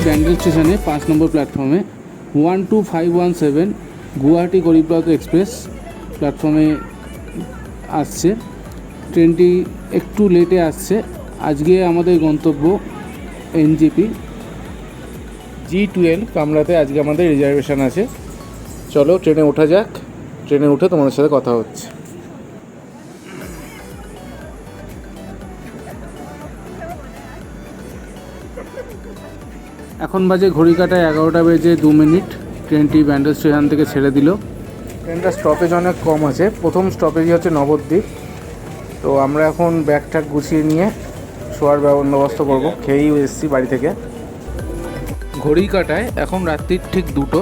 ব্যান্ডেল স্টেশনে 5 নম্বর প্ল্যাটফর্মে 12517 গুয়াহাটি গরিবরথ এক্সপ্রেস প্ল্যাটফর্মে আসছে। ট্রেনটি একটু লেটে আসছে। আজকে আমাদের গন্তব্য এনজিপি G12 কামরাতে আজকে আমাদের রিজার্ভেশন আছে। চলো ট্রেনে ওঠা যাক। ট্রেনে উঠে তোমাদের সাথে কথা হচ্ছে। এখন বাজে ঘড়ি কাটায় 11টা বেজে 2 মিনিট। ট্রেনটি ব্যান্ডেল স্টেশন থেকে ছেড়ে দিল। ট্রেনটা স্টপেজ অনেক কম আছে। প্রথম স্টপেজই হচ্ছে নবদ্বীপ। তো আমরা এখন ব্যাগ ট্যাগ গুছিয়ে নিয়ে শোয়ার বন্দোবস্ত করবো। খেয়েই এসেছি বাড়ি থেকে। ঘড়ি কাটায় এখন রাত্রির ঠিক 2টো।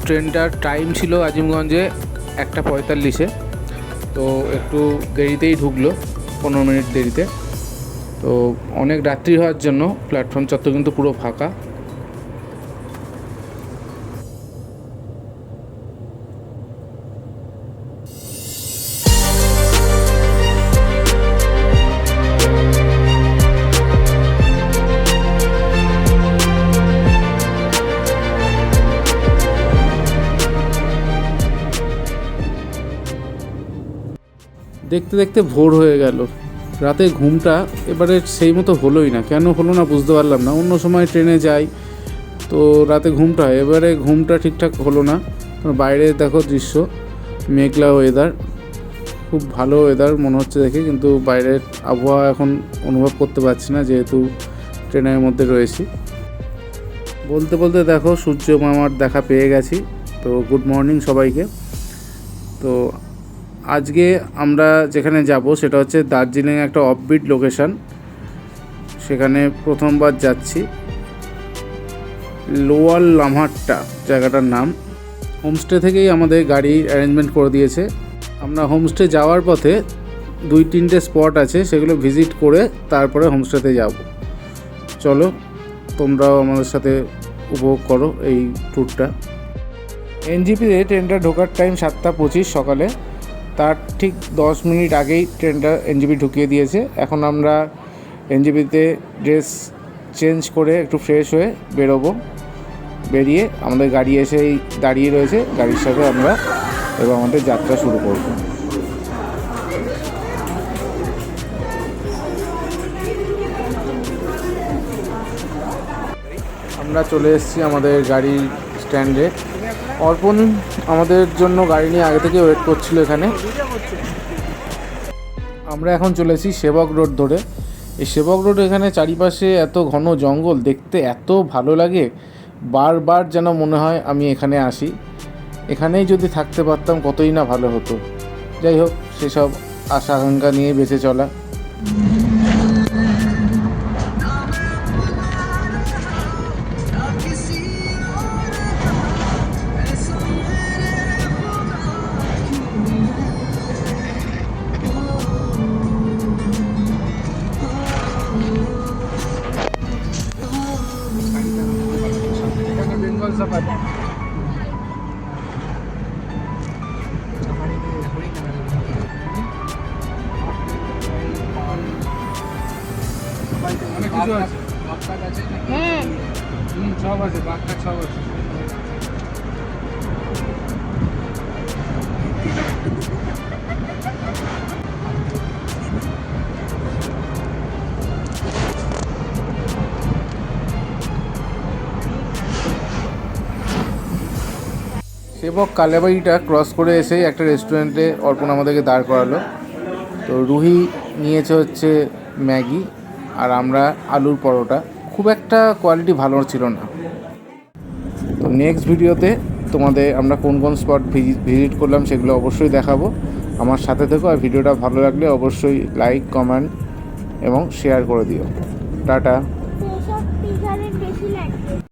ট্রেনটার টাইম ছিল আজিমগঞ্জে 1:45-এ। তো একটু দেরিতেই ঢুকলো, 15 মিনিট দেরিতে। তো অনেক রাত্রি হওয়ার জন্য প্ল্যাটফর্ম চত্বর কিন্তু পুরো ফাঁকা। দেখতে দেখতে ভোর হয়ে গেল। রাতে ঘুমটা এবারে সেই মতো হলোই না। কেন হলো না বুঝতে পারলাম না। অন্য সময় ট্রেনে যাই তো রাতে ঘুমটা হয়, এবারে ঘুমটা ঠিকঠাক হলো না। বাইরে দেখো দৃশ্য, মেঘলা ওয়েদার, খুব ভালো ওয়েদার মনে হচ্ছে দেখে, কিন্তু বাইরের আবহাওয়া এখন অনুভব করতে পারছি না যেহেতু ট্রেনের মধ্যে রয়েছি। বলতে বলতে দেখো সূর্য মামার দেখা পেয়ে গেছি। তো গুড মর্নিং সবাইকে। তো আজকে আমরা যেখানে যাব সেটা হচ্ছে দার্জিলিং, একটা অফবিট লোকেশান। সেখানে প্রথমবার যাচ্ছি। লোয়ার লামহাট্টা জায়গাটার নাম। হোমস্টে থেকেই আমাদের গাড়ি অ্যারেঞ্জমেন্ট করে দিয়েছে। আমরা হোমস্টে যাওয়ার পথে 2-3টে স্পট আছে, সেগুলো ভিজিট করে তারপরে হোমস্টেতে যাব। চলো তোমরাও আমাদের সাথে উপভোগ করো এই ট্যুরটা। এনজিপিতে ট্রেনটা ঢোকার টাইম 7:25 সকালে। তার ঠিক 10 মিনিট আগেই ট্রেনটা এনজিপি ঢুকিয়ে দিয়েছে। এখন আমরা এনজিপিতে ড্রেস চেঞ্জ করে একটু ফ্রেশ হয়ে বেরোবো। বেরিয়ে আমাদের গাড়ি এসেই দাঁড়িয়ে রয়েছে। গাড়ির সাথে আমরা এবার আমাদের যাত্রা শুরু করব। আমরা চলে এসেছি আমাদের গাড়ির স্ট্যান্ডে। অর্পণ আমাদের জন্য গাড়ি নিয়ে আগে থেকে ওয়েট করছিল এখানে। আমরা এখন চলেছি সেবক রোড ধরে। এই সেবক রোড, এখানে চারিপাশে এত ঘন জঙ্গল, দেখতে এত ভালো লাগে। বারবার যেন মনে হয় আমি এখানে আসি। এখানেই যদি থাকতে পারতাম কতই না ভালো হতো। যাই হোক, সেসব আশা আকাঙ্ক্ষা নিয়ে বেঁচে চলা। অনেক কিছু আছে, সব আছে, বাঘটাক সব আছে। সেবক কালেবাড়িটা ক্রস করে এসেই একটা রেস্টুরেন্টে অর্পণ আমাদেরকে দাঁড় করালো। তো রুহি নিয়েছে হচ্ছে ম্যাগি আর আমরা আলুর পরোটা। খুব একটা কোয়ালিটি ভালো ছিল না। তো নেক্সট ভিডিওতে তোমাদের আমরা কোন কোন স্পট ভিজিট করলাম সেগুলো অবশ্যই দেখাবো। আমার সাথে থেকো। আর ভিডিওটা ভালো লাগলে অবশ্যই লাইক, কমেন্ট এবং শেয়ার করে দিও। টাটা।